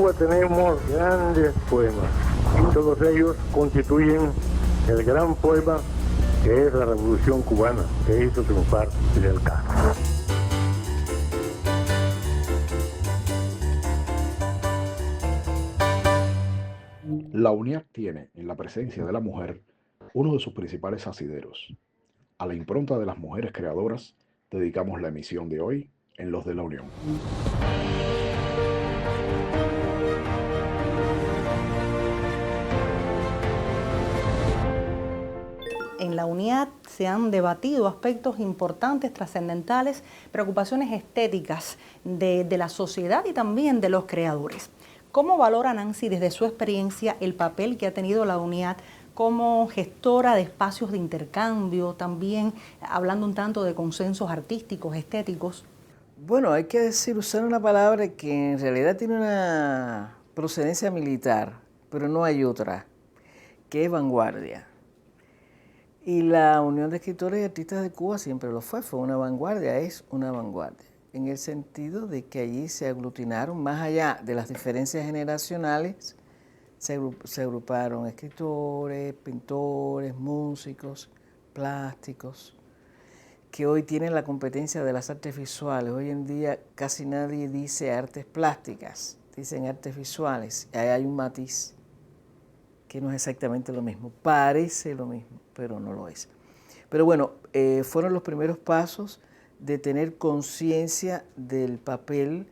Cuba tenemos grandes poemas y todos ellos constituyen el gran poema que es la Revolución Cubana, que hizo triunfar Fidel Castro. La UNIAC tiene, en la presencia de la mujer, uno de sus principales asideros. A la impronta de las mujeres creadoras dedicamos la emisión de hoy en Los de la Unión. En la UNIAC se han debatido aspectos importantes, trascendentales, preocupaciones estéticas de la sociedad y también de los creadores. ¿Cómo valora Nancy desde su experiencia el papel que ha tenido la UNIAC como gestora de espacios de intercambio, también hablando un tanto de consensos artísticos, estéticos? Bueno, hay que usar una palabra que en realidad tiene una procedencia militar, pero no hay otra, que es vanguardia. Y la Unión de Escritores y Artistas de Cuba siempre lo fue una vanguardia, es una vanguardia, en el sentido de que allí se aglutinaron, más allá de las diferencias generacionales, se agruparon escritores, pintores, músicos, plásticos, que hoy tienen la competencia de las artes visuales. Hoy en día casi nadie dice artes plásticas, dicen artes visuales. Ahí hay un matiz que no es exactamente lo mismo, parece lo mismo, pero no lo es. Pero bueno, fueron los primeros pasos de tener conciencia del papel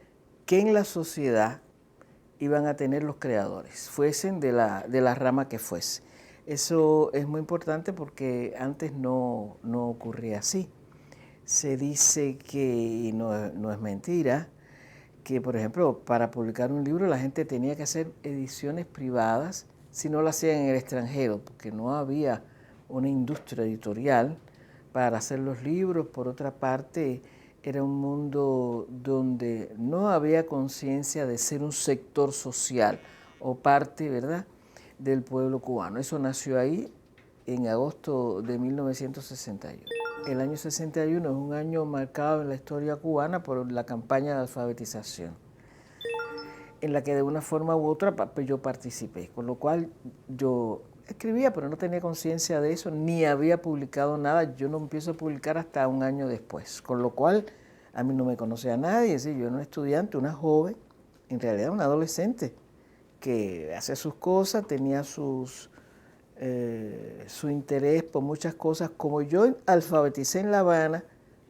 que en la sociedad iban a tener los creadores, fuesen de la rama que fuese. Eso es muy importante porque antes no ocurría así. Se dice que, y no es mentira, que por ejemplo para publicar un libro la gente tenía que hacer ediciones privadas si no lo hacían en el extranjero, porque no había una industria editorial para hacer los libros. Por otra parte, era un mundo donde no había conciencia de ser un sector social o parte, ¿verdad?, del pueblo cubano. Eso nació ahí en agosto de 1961. El año 61 es un año marcado en la historia cubana por la campaña de alfabetización, en la que de una forma u otra yo participé, con lo cual yo escribía, pero no tenía conciencia de eso, ni había publicado nada. Yo no empiezo a publicar hasta un año después, con lo cual a mí no me conocía nadie. ¿Sí? Yo era una estudiante, una joven, en realidad una adolescente, que hacía sus cosas, tenía su interés por muchas cosas. Como yo alfabeticé en La Habana,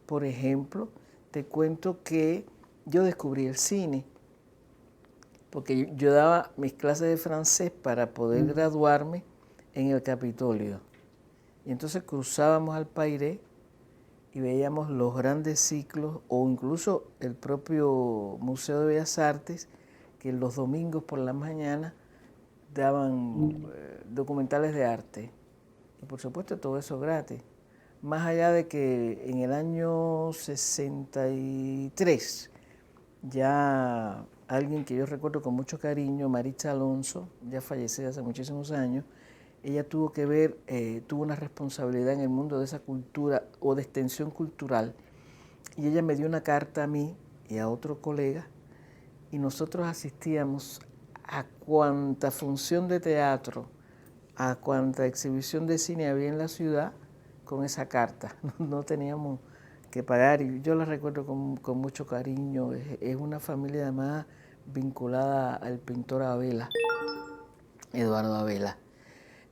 por ejemplo, te cuento que yo descubrí el cine, porque yo daba mis clases de francés para poder graduarme en el Capitolio. Y entonces cruzábamos al Pairé y veíamos los grandes ciclos, o incluso el propio Museo de Bellas Artes, que los domingos por la mañana daban documentales de arte. Y por supuesto todo eso gratis. Más allá de que en el año 63 ya alguien que yo recuerdo con mucho cariño, Maritza Alonso, ya fallecida hace muchísimos años, ella tuvo que ver, tuvo una responsabilidad en el mundo de esa cultura o de extensión cultural, y ella me dio una carta a mí y a otro colega, y nosotros asistíamos a cuanta función de teatro, a cuanta exhibición de cine había en la ciudad con esa carta. No teníamos que pagar, y yo la recuerdo con mucho cariño. Es una familia además vinculada al pintor Abela, Eduardo Abela.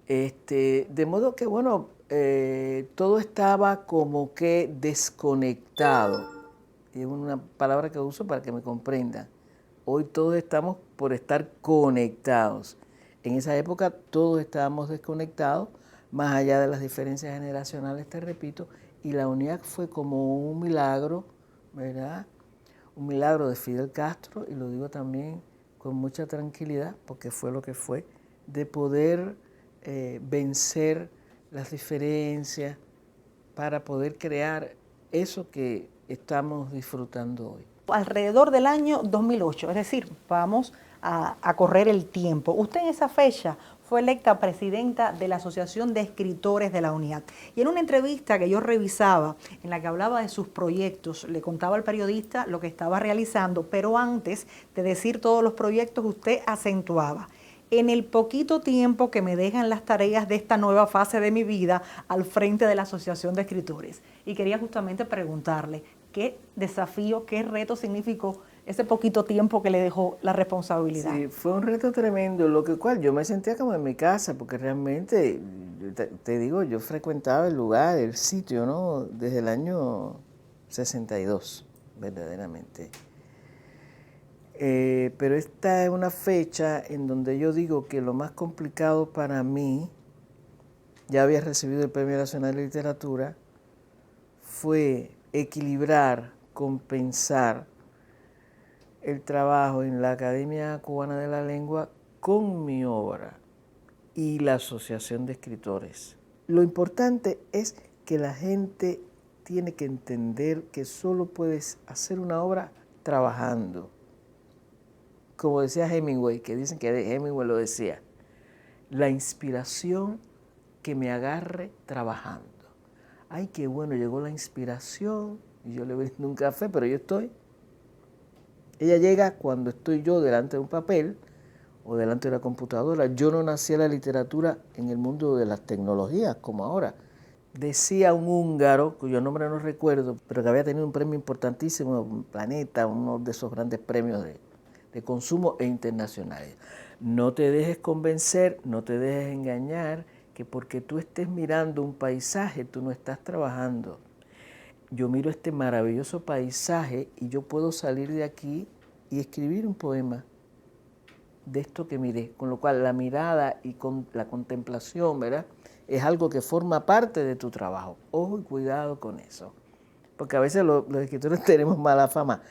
De modo que, bueno, todo estaba como que desconectado. Es una palabra que uso para que me comprendan. Hoy todos estamos por estar conectados. En esa época todos estábamos desconectados, más allá de las diferencias generacionales, te repito, y la UNIAC fue como un milagro, ¿verdad? Un milagro de Fidel Castro, y lo digo también con mucha tranquilidad, porque fue lo que fue, de poder vencer las diferencias para poder crear eso que estamos disfrutando hoy. Alrededor del año 2008, es decir, vamos a correr el tiempo. Usted en esa fecha fue electa presidenta de la Asociación de Escritores de la UNIAD. Y en una entrevista que yo revisaba, en la que hablaba de sus proyectos, le contaba al periodista lo que estaba realizando, pero antes de decir todos los proyectos, usted acentuaba: en el poquito tiempo que me dejan las tareas de esta nueva fase de mi vida al frente de la Asociación de Escritores. Y quería justamente preguntarle qué desafío, qué reto significó ese poquito tiempo que le dejó la responsabilidad. Sí, fue un reto tremendo, lo que cual yo me sentía como en mi casa, porque realmente, te digo, yo frecuentaba el lugar, el sitio, ¿no? Desde el año 62, verdaderamente. Pero esta es una fecha en donde yo digo que lo más complicado para mí, ya había recibido el Premio Nacional de Literatura, fue equilibrar, compensar el trabajo en la Academia Cubana de la Lengua con mi obra y la Asociación de Escritores. Lo importante es que la gente tiene que entender que solo puedes hacer una obra trabajando. Como decía Hemingway, que dicen que Hemingway lo decía, la inspiración que me agarre trabajando. Ay, qué bueno, llegó la inspiración y yo le brindo un café, pero yo estoy. Ella llega cuando estoy yo delante de un papel o delante de la computadora. Yo no nací en la literatura en el mundo de las tecnologías como ahora. Decía un húngaro, cuyo nombre no recuerdo, pero que había tenido un premio importantísimo, Planeta, uno de esos grandes premios de consumo e internacionales. No te dejes convencer, no te dejes engañar, que porque tú estés mirando un paisaje, tú no estás trabajando. Yo miro este maravilloso paisaje y yo puedo salir de aquí y escribir un poema de esto que miré. Con lo cual la mirada y con la contemplación, ¿verdad?, es algo que forma parte de tu trabajo. Ojo y cuidado con eso. Porque a veces los escritores tenemos mala fama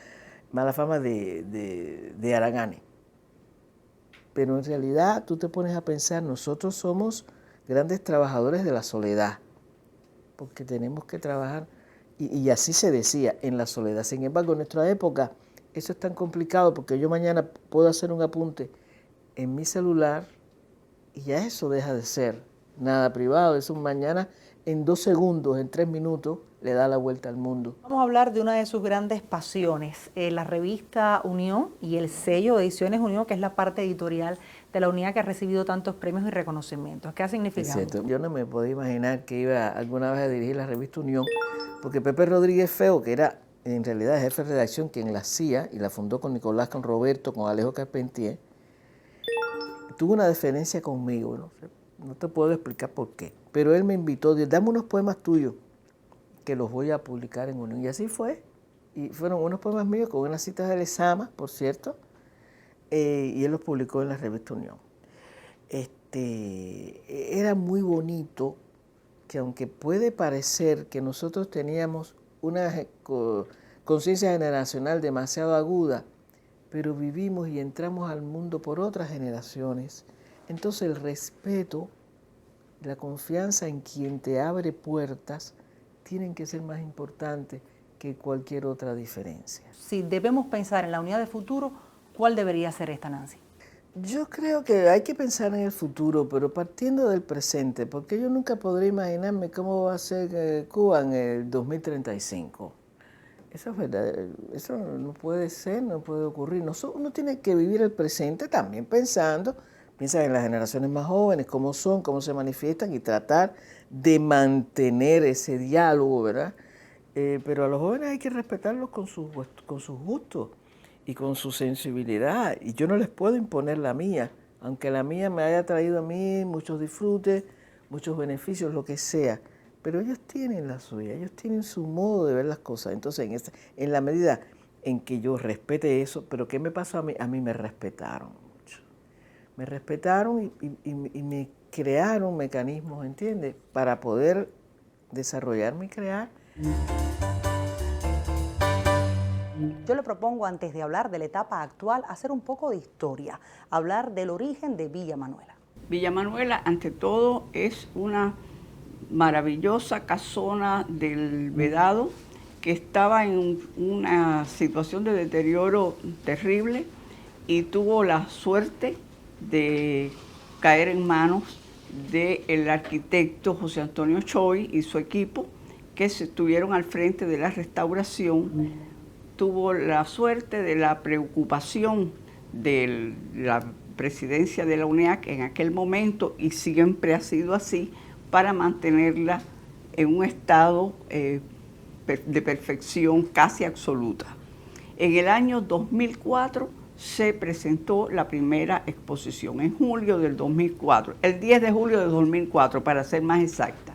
de haraganes. Pero en realidad tú te pones a pensar, nosotros somos grandes trabajadores de la soledad, porque tenemos que trabajar. Y así se decía, en la soledad. Sin embargo, en nuestra época, eso es tan complicado porque yo mañana puedo hacer un apunte en mi celular y ya eso deja de ser nada privado. Eso mañana, en 2 segundos, en 3 minutos, le da la vuelta al mundo. Vamos a hablar de una de sus grandes pasiones, la revista Unión y el sello de Ediciones Unión, que es la parte editorial de la unidad que ha recibido tantos premios y reconocimientos. ¿Qué ha significado? Es cierto. Yo no me podía imaginar que iba alguna vez a dirigir la revista Unión, porque Pepe Rodríguez Feo, que era en realidad el jefe de redacción, quien la hacía y la fundó con Nicolás, con Roberto, con Alejo Carpentier, tuvo una deferencia conmigo, no te puedo explicar por qué, pero él me invitó, dijo, dame unos poemas tuyos que los voy a publicar en Unión, y así fue, y fueron unos poemas míos con unas citas de Lezama, por cierto, y él los publicó en la revista Unión. Era muy bonito que, aunque puede parecer que nosotros teníamos una conciencia generacional demasiado aguda, pero vivimos y entramos al mundo por otras generaciones. Entonces el respeto, la confianza en quien te abre puertas, tienen que ser más importantes que cualquier otra diferencia. Si debemos pensar en la unidad de futuro, ¿cuál debería ser esta, Nancy? Yo creo que hay que pensar en el futuro, pero partiendo del presente, porque yo nunca podré imaginarme cómo va a ser Cuba en el 2035. Eso es verdad, eso no puede ser, no puede ocurrir. Uno tiene que vivir el presente también piensa en las generaciones más jóvenes, cómo son, cómo se manifiestan y tratar de mantener ese diálogo, ¿verdad? Pero a los jóvenes hay que respetarlos con sus gustos y con su sensibilidad, y yo no les puedo imponer la mía, aunque la mía me haya traído a mí muchos disfrutes, muchos beneficios, lo que sea, pero ellos tienen la suya, ellos tienen su modo de ver las cosas. Entonces, en la medida en que yo respete eso, pero ¿qué me pasó a mí? A mí me respetaron mucho, me respetaron y me crearon mecanismos, ¿entiendes?, para poder desarrollarme y crear. Yo le propongo, antes de hablar de la etapa actual, hacer un poco de historia, hablar del origen de Villa Manuela. Villa Manuela, ante todo, es una maravillosa casona del Vedado que estaba en una situación de deterioro terrible y tuvo la suerte de caer en manos del arquitecto José Antonio Choi y su equipo, que estuvieron al frente de la restauración. Tuvo la suerte de la preocupación de la presidencia de la UNEAC en aquel momento, y siempre ha sido así, para mantenerla en un estado de perfección casi absoluta. En el año 2004 se presentó la primera exposición, en julio del 2004, el 10 de julio de 2004, para ser más exacta.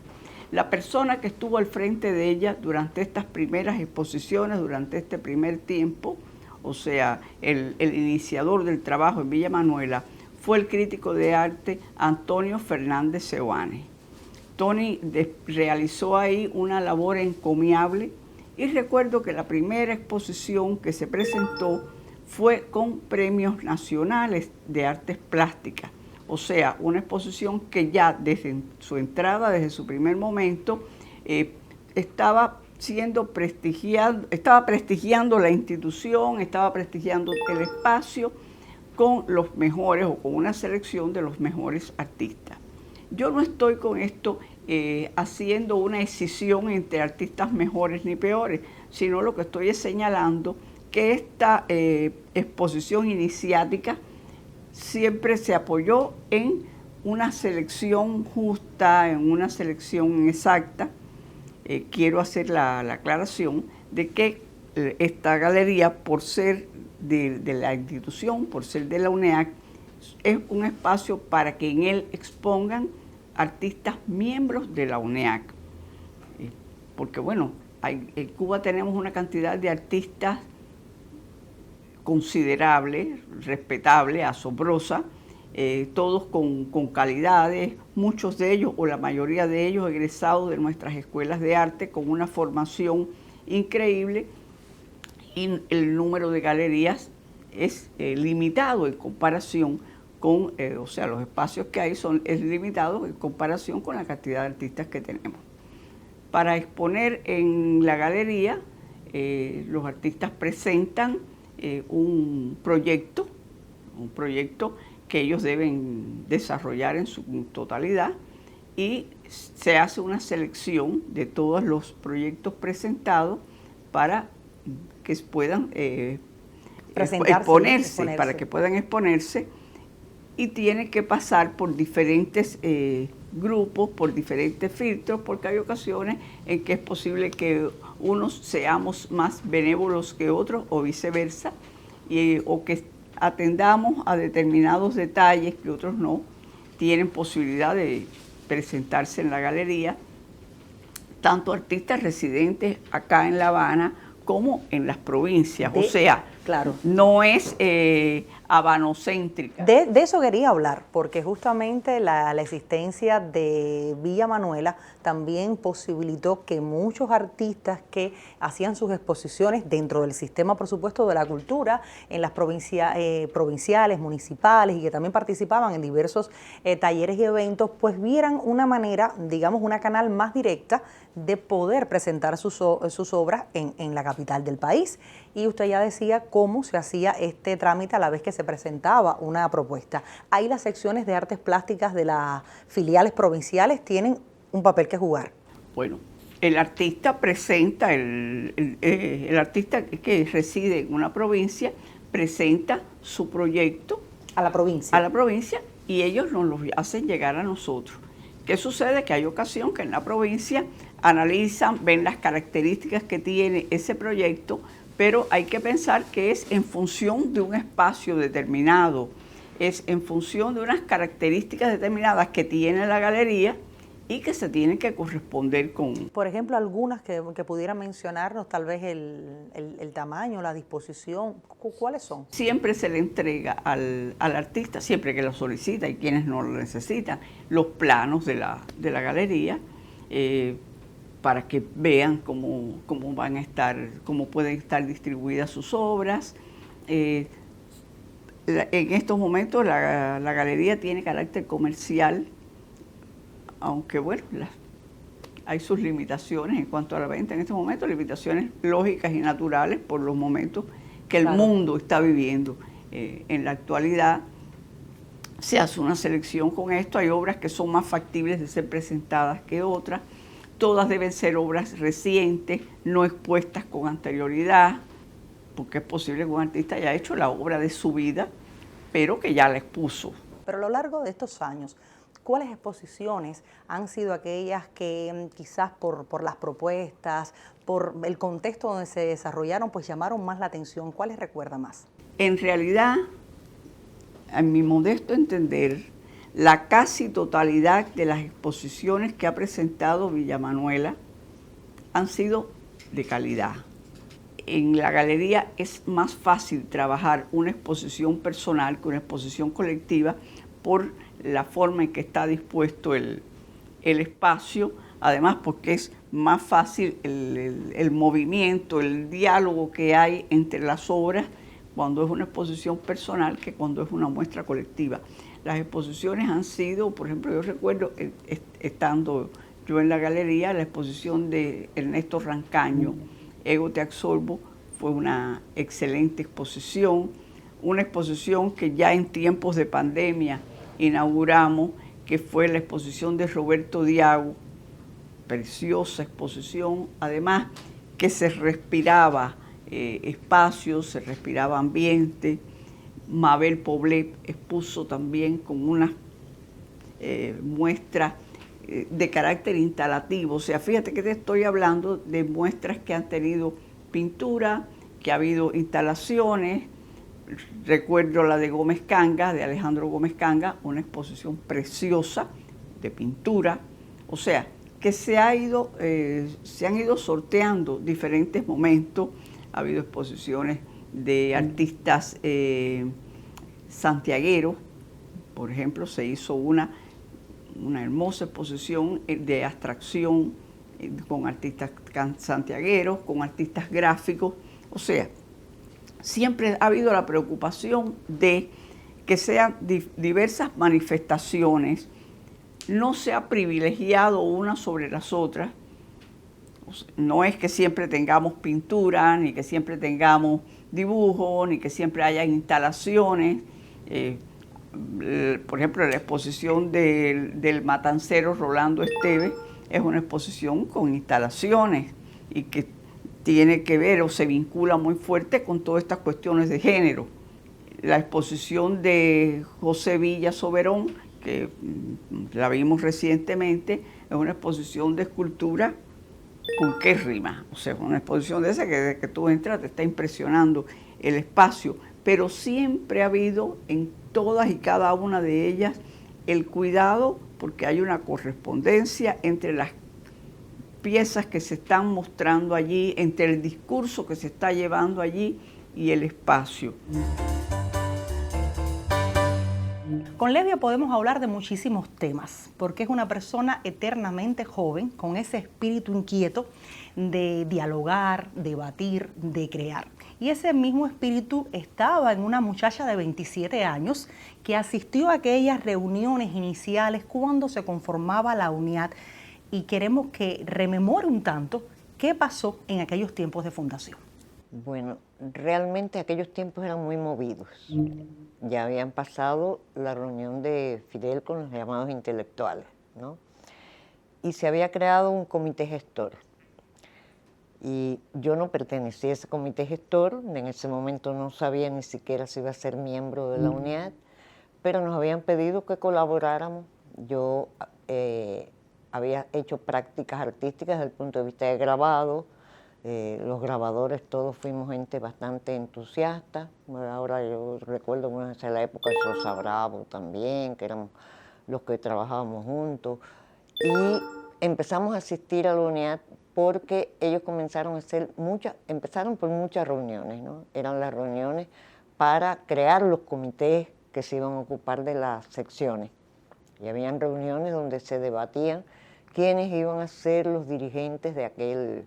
La persona que estuvo al frente de ella durante estas primeras exposiciones, durante este primer tiempo, o sea, el iniciador del trabajo en Villa Manuela, fue el crítico de arte Antonio Fernández Seoane. Tony realizó ahí una labor encomiable, y recuerdo que la primera exposición que se presentó fue con premios nacionales de artes plásticas. O sea, una exposición que ya desde su entrada, desde su primer momento, estaba prestigiando la institución, estaba prestigiando el espacio con los mejores, o con una selección de los mejores artistas. Yo no estoy con esto haciendo una escisión entre artistas mejores ni peores, sino lo que estoy es señalando que esta exposición iniciática siempre se apoyó en una selección justa, en una selección exacta. Quiero hacer la aclaración de que esta galería, por ser de la institución, por ser de la UNEAC, es un espacio para que en él expongan artistas miembros de la UNEAC. Porque bueno, en Cuba tenemos una cantidad de artistas considerable, respetable, asombrosa, todos con calidades, muchos de ellos o la mayoría de ellos egresados de nuestras escuelas de arte con una formación increíble, y el número de galerías es limitado en comparación con, o sea, los espacios que hay es limitado en comparación con la cantidad de artistas que tenemos. Para exponer en la galería, los artistas presentan un proyecto que ellos deben desarrollar en su totalidad, y se hace una selección de todos los proyectos presentados para que puedan exponerse, para que puedan exponerse, y tiene que pasar por diferentes grupos, por diferentes filtros, porque hay ocasiones en que es posible que unos seamos más benévolos que otros o viceversa, o que atendamos a determinados detalles que otros no tienen posibilidad de presentarse en la galería, tanto artistas residentes acá en La Habana como en las provincias. O sea, claro, no es habanocéntrica. De eso quería hablar, porque justamente la existencia de Villa Manuela también posibilitó que muchos artistas que hacían sus exposiciones dentro del sistema, por supuesto, de la cultura, en las provinciales, municipales, y que también participaban en diversos talleres y eventos, pues vieran una manera, digamos, una canal más directa de poder presentar sus obras en la capital del país. Y usted ya decía cómo se hacía este trámite a la vez que se presentaba una propuesta. Ahí las secciones de artes plásticas de las filiales provinciales tienen un papel que jugar. Bueno, el artista presenta, el artista que reside en una provincia presenta su proyecto a la provincia, y ellos nos lo hacen llegar a nosotros. ¿Qué sucede? Que hay ocasión que en la provincia analizan, ven las características que tiene ese proyecto, pero hay que pensar que es en función de un espacio determinado, es en función de unas características determinadas que tiene la galería y que se tienen que corresponder con... Por ejemplo, algunas que pudiera mencionarnos, tal vez el tamaño, la disposición, ¿cuáles son? Siempre se le entrega al artista, siempre que lo solicita y quienes no lo necesitan, los planos de la galería, para que vean cómo van a estar, cómo pueden estar distribuidas sus obras. En estos momentos la galería tiene carácter comercial, aunque bueno, hay sus limitaciones en cuanto a la venta en estos momentos, limitaciones lógicas y naturales por los momentos que el mundo está viviendo en la actualidad. se hace una selección con esto. Hay obras que son más factibles de ser presentadas que otras. Todas deben ser obras recientes, no expuestas con anterioridad, porque es posible que un artista haya hecho la obra de su vida, pero que ya la expuso. Pero a lo largo de estos años, ¿cuáles exposiciones han sido aquellas que quizás por las propuestas, por el contexto donde se desarrollaron, pues llamaron más la atención? ¿Cuáles recuerda más? En realidad, a mi modesto entender, la casi totalidad de las exposiciones que ha presentado Villa Manuela han sido de calidad. En la galería es más fácil trabajar una exposición personal que una exposición colectiva por la forma en que está dispuesto el espacio, además porque es más fácil el movimiento, el diálogo que hay entre las obras cuando es una exposición personal que cuando es una muestra colectiva. Las exposiciones han sido, por ejemplo, yo recuerdo, estando yo en la galería, la exposición de Ernesto Rancaño, Ego te absorbo, fue una excelente exposición, una exposición que ya en tiempos de pandemia inauguramos, que fue la exposición de Roberto Diago, preciosa exposición, además que se respiraba espacios, se respiraba ambiente. Mabel Poblet expuso también con una muestra de carácter instalativo. O sea, fíjate que te estoy hablando de muestras que han tenido pintura, que ha habido instalaciones. Recuerdo la de Gómez Canga, de Alejandro Gómez Canga, una exposición preciosa de pintura. O sea, que se han ido sorteando diferentes momentos. Ha habido exposiciones de artistas santiagueros. Por ejemplo, se hizo una hermosa exposición de abstracción con artistas santiagueros, con artistas gráficos. O sea, siempre ha habido la preocupación de que sean diversas manifestaciones, no se ha privilegiado una sobre las otras. No es que siempre tengamos pintura, ni que siempre tengamos dibujo, ni que siempre haya instalaciones. Por ejemplo, la exposición del matancero Rolando Esteves es una exposición con instalaciones y que tiene que ver o se vincula muy fuerte con todas estas cuestiones de género. La exposición de José Villa Soberón, que la vimos recientemente, es una exposición de escultura con qué rima. O sea, una exposición de esa que desde que tú entras te está impresionando el espacio, pero siempre ha habido en todas y cada una de ellas el cuidado porque hay una correspondencia entre las piezas que se están mostrando allí, entre el discurso que se está llevando allí y el espacio. Con Levia podemos hablar de muchísimos temas, porque es una persona eternamente joven, con ese espíritu inquieto de dialogar, debatir, de crear. Y ese mismo espíritu estaba en una muchacha de 27 años que asistió a aquellas reuniones iniciales cuando se conformaba la UNIAT, y queremos que rememore un tanto qué pasó en aquellos tiempos de fundación. Bueno, realmente aquellos tiempos eran muy movidos. Ya habían pasado la reunión de Fidel con los llamados intelectuales, ¿no? Y se había creado un comité gestor. Y yo no pertenecía a ese comité gestor, en ese momento no sabía ni siquiera si iba a ser miembro de la UNIAT, pero nos habían pedido que colaboráramos. Yo había hecho prácticas artísticas desde el punto de vista de grabado. Los grabadores todos fuimos gente bastante entusiasta. Ahora yo recuerdo bueno, en la época de Sosa Bravo también, que éramos los que trabajábamos juntos. Y empezamos a asistir a la UNIAT porque ellos comenzaron a hacer empezaron por muchas reuniones, ¿no? Eran las reuniones para crear los comités que se iban a ocupar de las secciones. Y habían reuniones donde se debatían quiénes iban a ser los dirigentes de aquel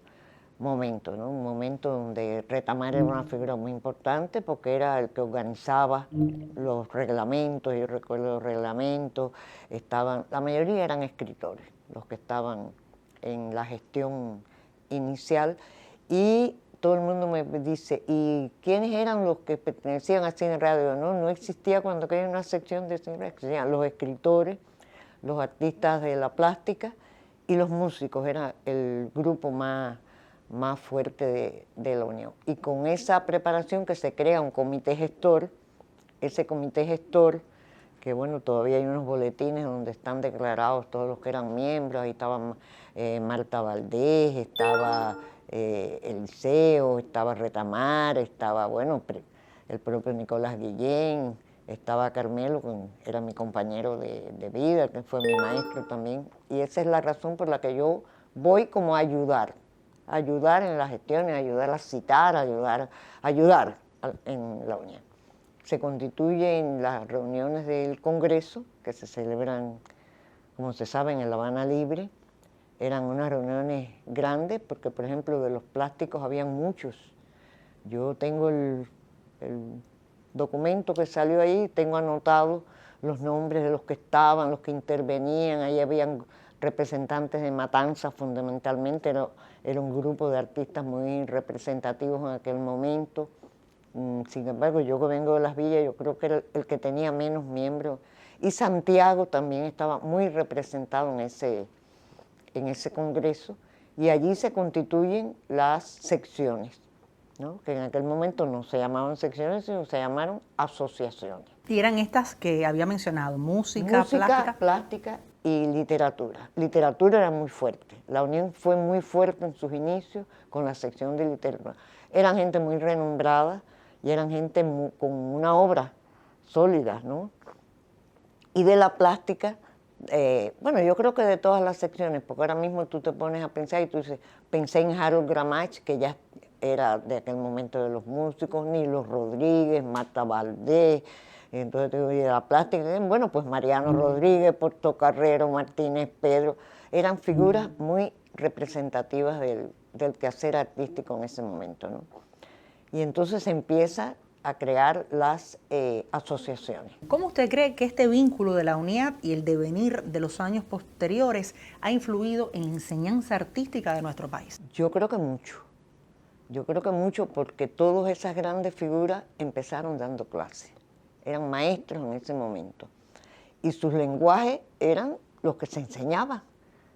momento, ¿no? Un momento donde Retamar era una figura muy importante porque era el que organizaba los reglamentos. Yo recuerdo los reglamentos, la mayoría eran escritores, los que estaban en la gestión inicial, y todo el mundo me dice, ¿y quiénes eran los que pertenecían a Cine Radio? No existía cuando había una sección de Cine Radio, existían los escritores, los artistas de la plástica y los músicos, era el grupo más fuerte de la Unión. Y con esa preparación que se crea un comité gestor, ese comité gestor, que bueno, todavía hay unos boletines donde están declarados todos los que eran miembros, ahí estaba Marta Valdés, estaba Eliseo, estaba Retamar, estaba, bueno, el propio Nicolás Guillén, estaba Carmelo, que era mi compañero de vida, que fue mi maestro también, y esa es la razón por la que yo voy como a ayudar en las gestiones, ayudar a citar, ayudar en la Unión. Se constituyen las reuniones del Congreso, que se celebran, como se sabe, en La Habana Libre. Eran unas reuniones grandes, porque por ejemplo de los plásticos habían muchos. Yo tengo el documento que salió ahí, tengo anotado los nombres de los que estaban, los que intervenían, ahí habían representantes de Matanzas fundamentalmente, era un grupo de artistas muy representativos en aquel momento. Sin embargo, yo que vengo de Las Villas, yo creo que era el que tenía menos miembros, y Santiago también estaba muy representado en ese congreso, y allí se constituyen las secciones, ¿no? Que en aquel momento no se llamaban secciones, sino se llamaron asociaciones. Y eran estas que había mencionado, música, plástica y literatura. Literatura era muy fuerte. La Unión fue muy fuerte en sus inicios con la sección de literatura. Eran gente muy renombrada y eran gente con una obra sólida, ¿no? Y de la plástica, bueno, yo creo que de todas las secciones, porque ahora mismo tú te pones a pensar y tú dices, pensé en Harold Gramach, que ya era de aquel momento de los músicos, Nilo Rodríguez, Marta Valdés, entonces te digo, y de la plástica, bueno, pues Mariano Rodríguez, Portocarrero, Martínez Pedro, eran figuras muy representativas del quehacer artístico en ese momento, ¿no? Y entonces se empieza a crear las asociaciones. ¿Cómo usted cree que este vínculo de la UNIAD y el devenir de los años posteriores ha influido en la enseñanza artística de nuestro país? Yo creo que mucho. Yo creo que mucho porque todas esas grandes figuras empezaron dando clases. Eran maestros en ese momento. Y sus lenguajes eran los que se enseñaban,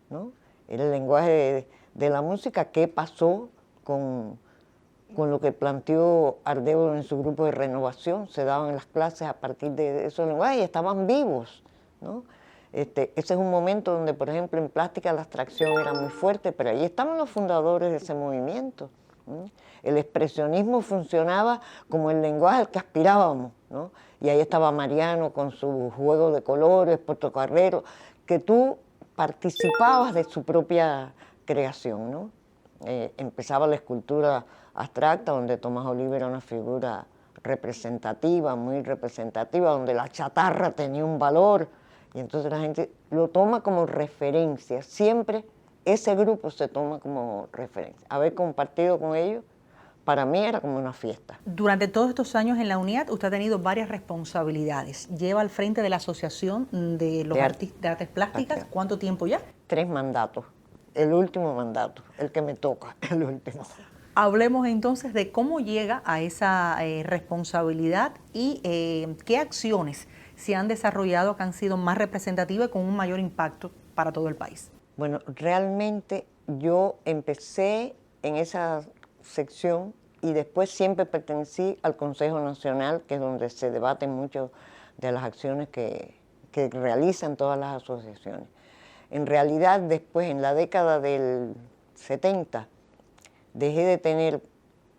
¿no? Era el lenguaje de la música. ¿Qué pasó con lo que planteó Ardeo en su grupo de renovación? Se daban las clases a partir de esos lenguajes y estaban vivos, ¿no? Ese es un momento donde, por ejemplo, en plástica la abstracción era muy fuerte, pero ahí estaban los fundadores de ese movimiento, ¿no? El expresionismo funcionaba como el lenguaje al que aspirábamos, ¿no? Y ahí estaba Mariano con su juego de colores, Portocarrero, que tú participabas de su propia creación, ¿no? Empezaba la escultura abstracta, donde Tomás Oliva era una figura representativa, muy representativa, donde la chatarra tenía un valor, y entonces la gente lo toma como referencia. Siempre ese grupo se toma como referencia. Haber compartido con ellos, para mí era como una fiesta. Durante todos estos años en la UNIAD, usted ha tenido varias responsabilidades. Lleva al frente de la Asociación de los Artes Plásticas. ¿Cuánto tiempo ya? 3 mandatos. El último mandato, el que me toca, el último. Hablemos entonces de cómo llega a esa responsabilidad y qué acciones se han desarrollado que han sido más representativas y con un mayor impacto para todo el país. Bueno, realmente yo empecé en esa sección y después siempre pertenecí al Consejo Nacional, que es donde se debaten muchas de las acciones que realizan todas las asociaciones. En realidad, después, en la década del 70, dejé de tener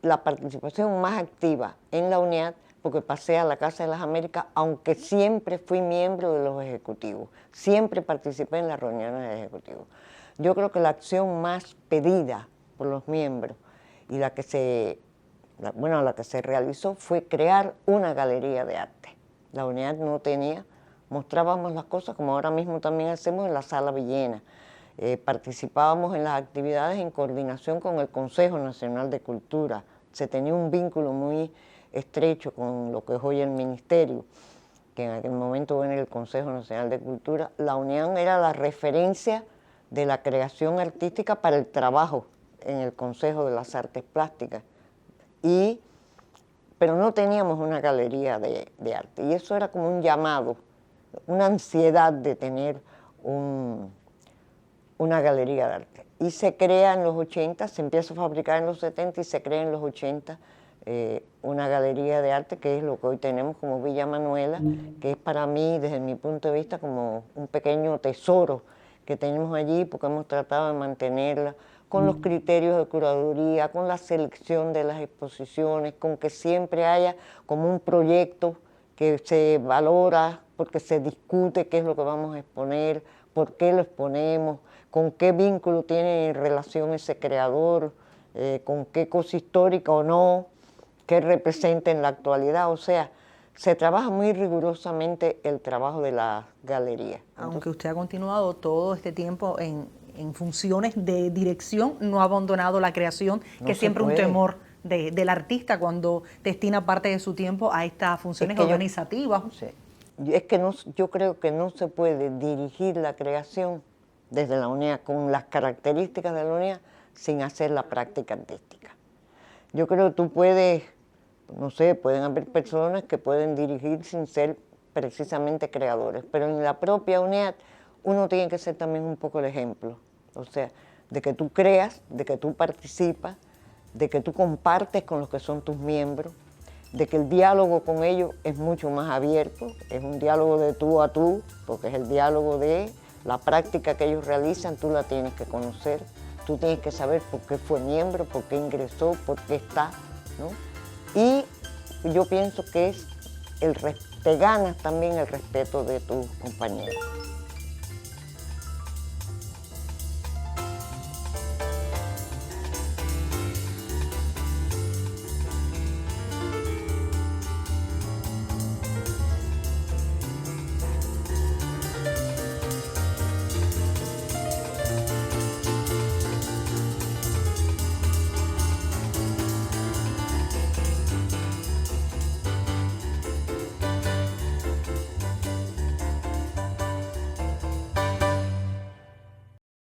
la participación más activa en la UNIAD porque pasé a la Casa de las Américas, aunque siempre fui miembro de los ejecutivos, siempre participé en las reuniones de ejecutivos. Yo creo que la acción más pedida por los miembros y la que se realizó fue crear una galería de arte. La UNIAD no tenía, mostrábamos las cosas como ahora mismo también hacemos en la Sala Villena. Participábamos en las actividades en coordinación con el Consejo Nacional de Cultura. Se tenía un vínculo muy estrecho con lo que es hoy el Ministerio, que en aquel momento era el Consejo Nacional de Cultura. La Unión era la referencia de la creación artística para el trabajo en el Consejo de las Artes Plásticas. pero no teníamos una galería de arte. Y eso era como un llamado, una ansiedad de tener una galería de arte. Y se crea en los 80, se empieza a fabricar en los 70 y se crea en los 80 una galería de arte, que es lo que hoy tenemos como Villa Manuela, que es para mí, desde mi punto de vista, como un pequeño tesoro que tenemos allí, porque hemos tratado de mantenerla con los criterios de curaduría, con la selección de las exposiciones, con que siempre haya como un proyecto que se valora, porque se discute qué es lo que vamos a exponer, por qué lo exponemos, con qué vínculo tiene en relación ese creador, con qué cosa histórica o no, qué representa en la actualidad. O sea, se trabaja muy rigurosamente el trabajo de la galería. Aunque usted ha continuado todo este tiempo en funciones de dirección, no ha abandonado la creación, que es siempre un temor del artista cuando destina parte de su tiempo a estas funciones organizativas. Yo creo que no se puede dirigir la creación desde la UNEA con las características de la UNEA sin hacer la práctica artística. Yo creo que tú puedes, no sé, pueden haber personas que pueden dirigir sin ser precisamente creadores, pero en la propia UNEA uno tiene que ser también un poco el ejemplo, o sea, de que tú creas, de que tú participas, de que tú compartes con los que son tus miembros, de que el diálogo con ellos es mucho más abierto, es un diálogo de tú a tú, porque es el diálogo de la práctica que ellos realizan, tú la tienes que conocer, tú tienes que saber por qué fue miembro, por qué ingresó, por qué está, ¿no? Y yo pienso que te ganas también el respeto de tus compañeros.